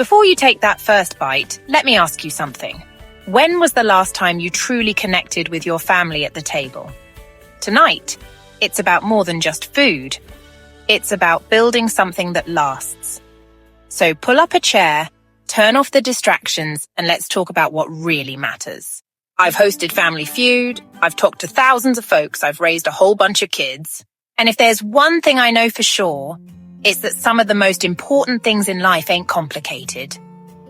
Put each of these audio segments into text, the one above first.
Before you take that first bite, let me ask you something. When was the last time you truly connected with your family at the table? Tonight, it's about more than just food. It's about building something that lasts. So pull up a chair, turn off the distractions, and let's talk about what really matters. I've hosted Family Feud, I've talked to thousands of folks, I've raised a whole bunch of kids. And if there's one thing I know for sure, it's that some of the most important things in life ain't complicated.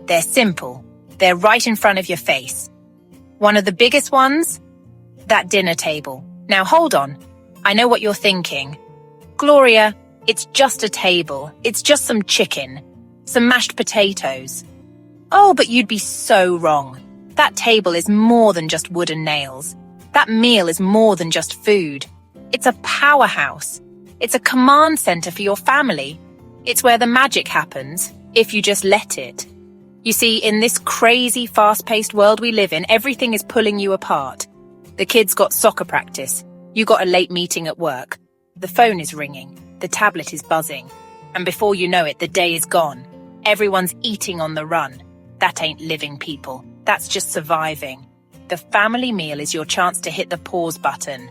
They're simple. They're right in front of your face. One of the biggest ones? That dinner table. Now hold on. I know what you're thinking. Gloria, it's just a table. It's just some chicken. Some mashed potatoes. Oh, but you'd be so wrong. That table is more than just wood and nails. That meal is more than just food. It's a powerhouse. It's a command center for your family. It's where the magic happens, if you just let it. You see, in this crazy, fast-paced world we live in, everything is pulling you apart. The kids got soccer practice. You got a late meeting at work. The phone is ringing. The tablet is buzzing. And before you know it, the day is gone. Everyone's eating on the run. That ain't living, people. That's just surviving. The family meal is your chance to hit the pause button.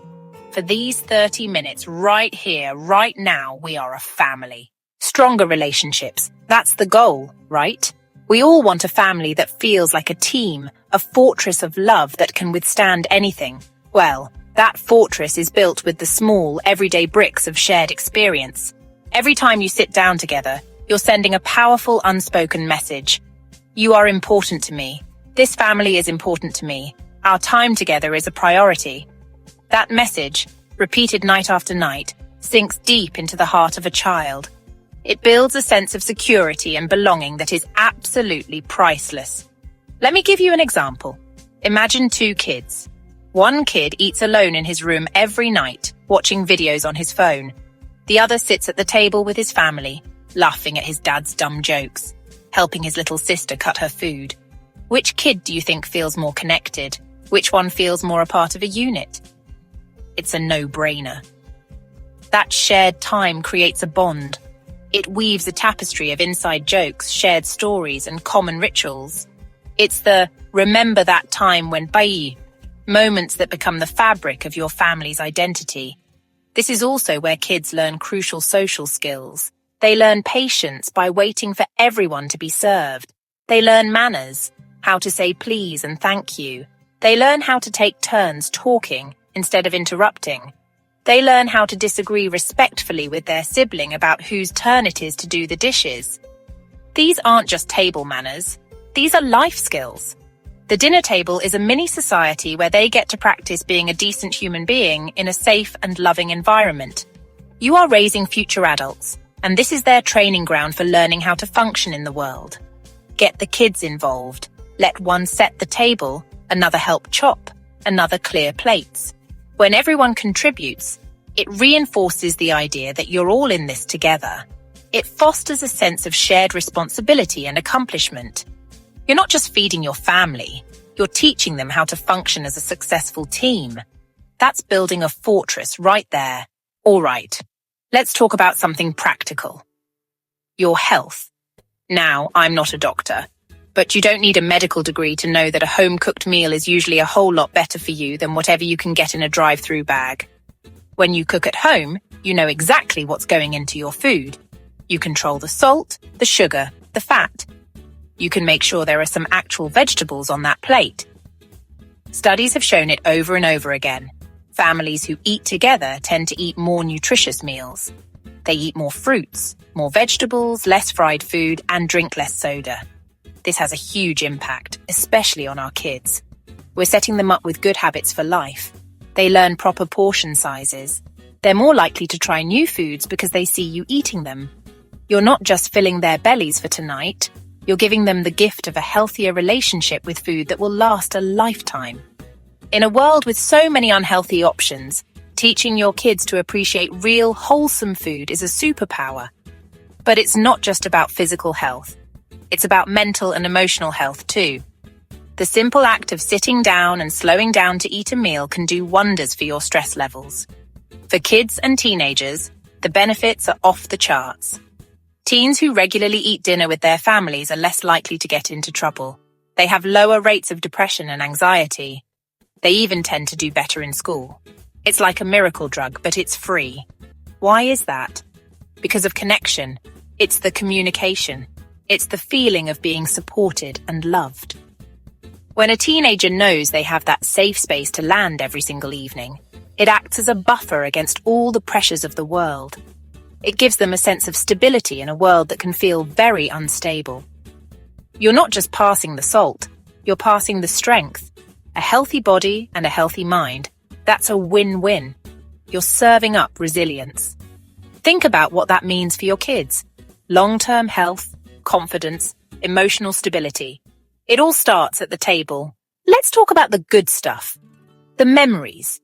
For these 30 minutes, right here, right now, we are a family. Stronger relationships. That's the goal, right? We all want a family that feels like a team, a fortress of love that can withstand anything. Well, that fortress is built with the small, everyday bricks of shared experience. Every time you sit down together, you're sending a powerful, unspoken message. You are important to me. This family is important to me. Our time together is a priority. That message, repeated night after night, sinks deep into the heart of a child. It builds a sense of security and belonging that is absolutely priceless. Let me give you an example. Imagine two kids. One kid eats alone in his room every night, watching videos on his phone. The other sits at the table with his family, laughing at his dad's dumb jokes, helping his little sister cut her food. Which kid do you think feels more connected? Which one feels more a part of a unit? It's a no-brainer. That shared time creates a bond. It weaves a tapestry of inside jokes, shared stories, and common rituals. It's the remember that time when bye moments that become the fabric of your family's identity. This is also where kids learn crucial social skills. They learn patience by waiting for everyone to be served. They learn manners, how to say please and thank you. They learn how to take turns talking instead of interrupting. They learn how to disagree respectfully with their sibling about whose turn it is to do the dishes. These aren't just table manners. These are life skills. The dinner table is a mini society where they get to practice being a decent human being in a safe and loving environment. You are raising future adults, and this is their training ground for learning how to function in the world. Get the kids involved. Let one set the table, another help chop, another clear plates. When everyone contributes, it reinforces the idea that you're all in this together. It fosters a sense of shared responsibility and accomplishment. You're not just feeding your family, you're teaching them how to function as a successful team. That's building a fortress right there. All right, let's talk about something practical. Your health. Now, I'm not a doctor, but you don't need a medical degree to know that a home-cooked meal is usually a whole lot better for you than whatever you can get in a drive-through bag. When you cook at home, you know exactly what's going into your food. You control the salt, the sugar, the fat. You can make sure there are some actual vegetables on that plate. Studies have shown it over and over again. Families who eat together tend to eat more nutritious meals. They eat more fruits, more vegetables, less fried food, and drink less soda. This has a huge impact, especially on our kids. We're setting them up with good habits for life. They learn proper portion sizes. They're more likely to try new foods because they see you eating them. You're not just filling their bellies for tonight, you're giving them the gift of a healthier relationship with food that will last a lifetime. In a world with so many unhealthy options, teaching your kids to appreciate real, wholesome food is a superpower. But it's not just about physical health. It's about mental and emotional health too. The simple act of sitting down and slowing down to eat a meal can do wonders for your stress levels. For kids and teenagers, the benefits are off the charts. Teens who regularly eat dinner with their families are less likely to get into trouble. They have lower rates of depression and anxiety. They even tend to do better in school. It's like a miracle drug, but it's free. Why is that? Because of connection. It's the communication. It's the feeling of being supported and loved. When a teenager knows they have that safe space to land every single evening, it acts as a buffer against all the pressures of the world. It gives them a sense of stability in a world that can feel very unstable. You're not just passing the salt, you're passing the strength. A healthy body and a healthy mind, that's a win-win. You're serving up resilience. Think about what that means for your kids. Long-term health, confidence, emotional stability. It all starts at the table. Let's talk about the good stuff. The memories.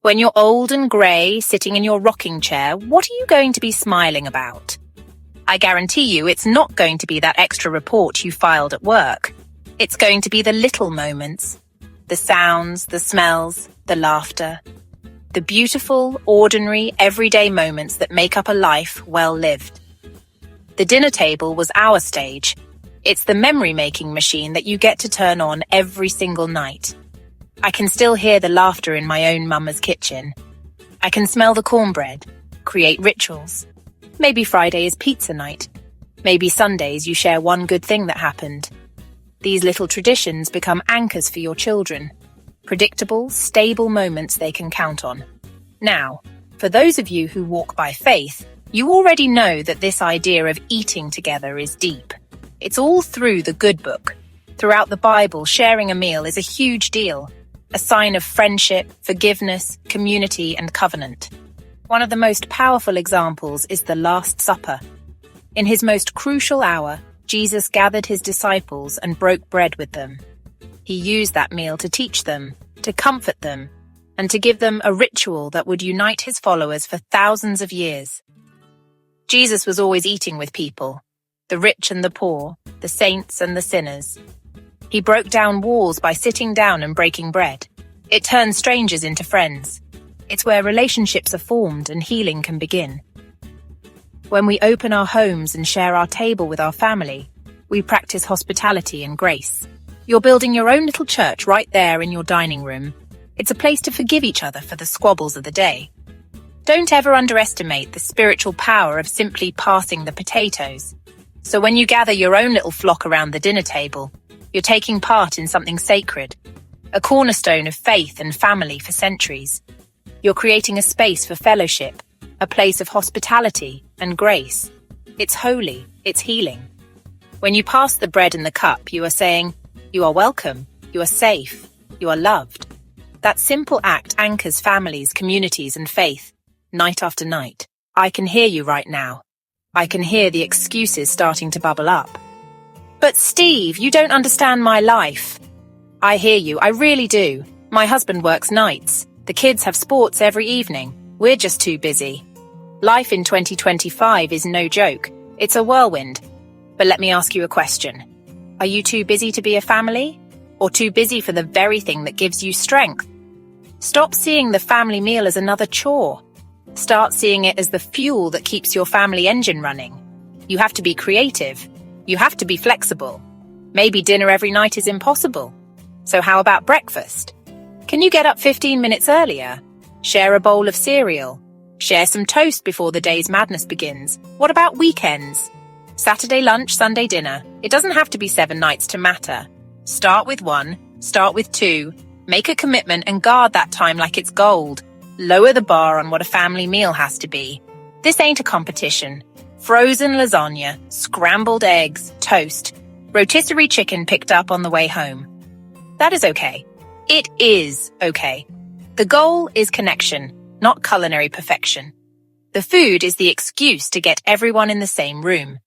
When you're old and grey, sitting in your rocking chair, what are you going to be smiling about? I guarantee you it's not going to be that extra report you filed at work. It's going to be the little moments. The sounds, the smells, the laughter. The beautiful, ordinary, everyday moments that make up a life well lived. The dinner table was our stage. It's the memory-making machine that you get to turn on every single night. I can still hear the laughter in my own mama's kitchen. I can smell the cornbread, create rituals. Maybe Friday is pizza night. Maybe Sundays you share one good thing that happened. These little traditions become anchors for your children. Predictable, stable moments they can count on. Now, for those of you who walk by faith, you already know that this idea of eating together is deep. It's all through the good book. Throughout the Bible, sharing a meal is a huge deal. A sign of friendship, forgiveness, community, and covenant. One of the most powerful examples is the Last Supper. In his most crucial hour, Jesus gathered his disciples and broke bread with them. He used that meal to teach them, to comfort them, and to give them a ritual that would unite his followers for thousands of years. Jesus was always eating with people, the rich and the poor, the saints and the sinners. He broke down walls by sitting down and breaking bread. It turns strangers into friends. It's where relationships are formed and healing can begin. When we open our homes and share our table with our family, we practice hospitality and grace. You're building your own little church right there in your dining room. It's a place to forgive each other for the squabbles of the day. Don't ever underestimate the spiritual power of simply passing the potatoes. So when you gather your own little flock around the dinner table, you're taking part in something sacred, a cornerstone of faith and family for centuries. You're creating a space for fellowship, a place of hospitality and grace. It's holy, it's healing. When you pass the bread and the cup, you are saying, you are welcome, you are safe, you are loved. That simple act anchors families, communities, and faith, night after night. I can hear you right now. I can hear the excuses starting to bubble up. But Steve, you don't understand my life. I hear you, I really do. My husband works nights. The kids have sports every evening. We're just too busy. Life in 2025 is no joke. It's a whirlwind. But let me ask you a question. Are you too busy to be a family? Or too busy for the very thing that gives you strength? Stop seeing the family meal as another chore. Start seeing it as the fuel that keeps your family engine running. You have to be creative. You have to be flexible. Maybe dinner every night is impossible. So how about breakfast? Can you get up 15 minutes earlier? Share a bowl of cereal. Share some toast before the day's madness begins. What about weekends? Saturday lunch, Sunday dinner. It doesn't have to be 7 nights to matter. Start with 1, start with 2. Make a commitment and guard that time like it's gold. Lower the bar on what a family meal has to be. This ain't a competition. Frozen lasagna, scrambled eggs, toast, rotisserie chicken picked up on the way home. That is okay. It is okay. The goal is connection, not culinary perfection. The food is the excuse to get everyone in the same room.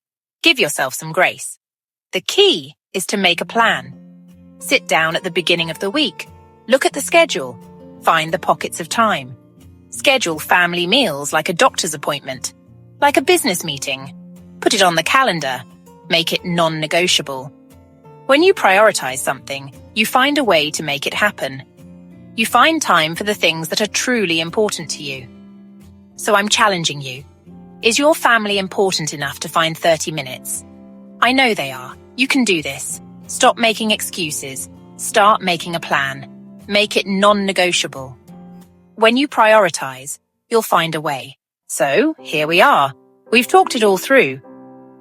Give yourself some grace. The key is to make a plan. Sit down at the beginning of the week. Look at the schedule. Find the pockets of time. Schedule family meals like a doctor's appointment, like a business meeting. Put it on the calendar. Make it non-negotiable. When you prioritize something, you find a way to make it happen. You find time for the things that are truly important to you. So I'm challenging you. Is your family important enough to find 30 minutes? I know they are. You can do this. Stop making excuses. Start making a plan. Make it non-negotiable. When you prioritize, you'll find a way. So, here we are. We've talked it all through.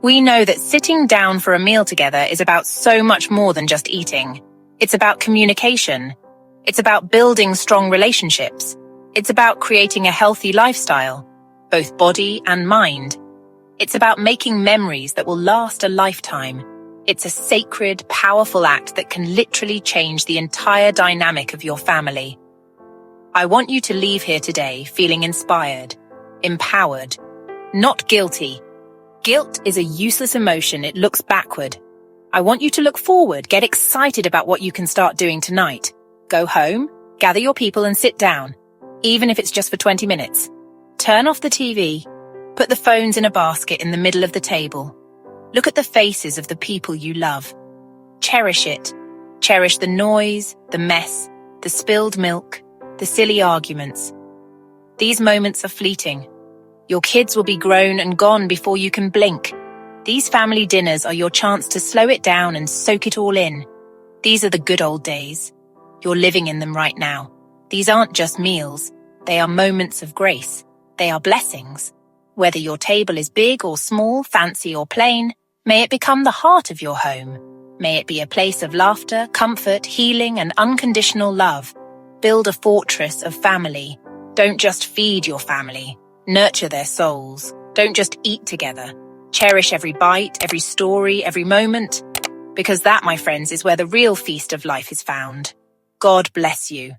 We know that sitting down for a meal together is about so much more than just eating. It's about communication. It's about building strong relationships. It's about creating a healthy lifestyle, both body and mind. It's about making memories that will last a lifetime. It's a sacred, powerful act that can literally change the entire dynamic of your family. I want you to leave here today feeling inspired, empowered, not guilty. Guilt is a useless emotion. It looks backward. I want you to look forward, get excited about what you can start doing tonight. Go home, gather your people and sit down, even if it's just for 20 minutes. Turn off the TV. Put the phones in a basket in the middle of the table. Look at the faces of the people you love. Cherish it. Cherish the noise, the mess, the spilled milk, the silly arguments. These moments are fleeting. Your kids will be grown and gone before you can blink. These family dinners are your chance to slow it down and soak it all in. These are the good old days. You're living in them right now. These aren't just meals. They are moments of grace. They are blessings. Whether your table is big or small, fancy or plain, may it become the heart of your home. May it be a place of laughter, comfort, healing, and unconditional love. Build a fortress of family. Don't just feed your family. Nurture their souls. Don't just eat together. Cherish every bite, every story, every moment. Because that, my friends, is where the real feast of life is found. God bless you.